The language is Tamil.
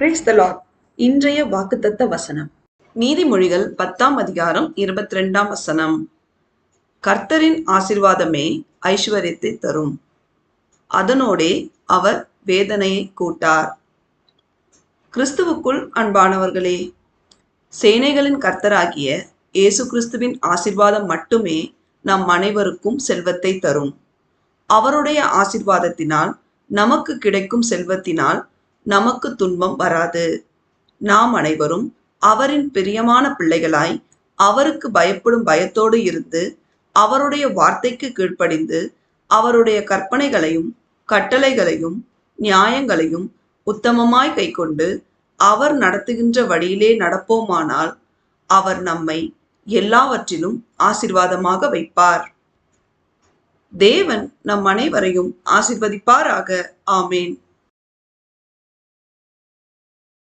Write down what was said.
Praise the Lord. இன்றைய வாக்குத்தத்த வசனம் நீதிமொழிகள் 10ஆம் அதிகாரம் 22ஆம் வசனம். கர்த்தரின் ஆசீர்வாதமே ஐஸ்வர்யத்தை தரும், அதனோடே அவர் வேதனையை கூட்டார். கிறிஸ்துவுக்குள் அன்பானவர்களே, சேனைகளின் கர்த்தராகிய இயேசு கிறிஸ்துவின் ஆசீர்வாதம் மட்டுமே நம் அனைவருக்கும் செல்வத்தை தரும். அவருடைய ஆசீர்வாதத்தினால், நமக்கு கிடைக்கும் செல்வத்தினால் நமக்கு துன்பம் வராது. நாம் அனைவரும் அவரின் பிரியமான பிள்ளைகளாய் அவருக்கு பயப்படும் பயத்தோடு இருந்து அவருடைய வார்த்தைக்கு கீழ்ப்படிந்து அவருடைய கற்பனைகளையும் கட்டளைகளையும் நியாயங்களையும் உத்தமமாய் கைக்கொண்டு அவர் நடத்துகின்ற வழியிலே நடப்போமானால் அவர் நம்மை எல்லாவற்றிலும் ஆசீர்வாதமாக வைப்பார். தேவன் நம் அனைவரையும் ஆசீர்வதிப்பாராக. ஆமேன்.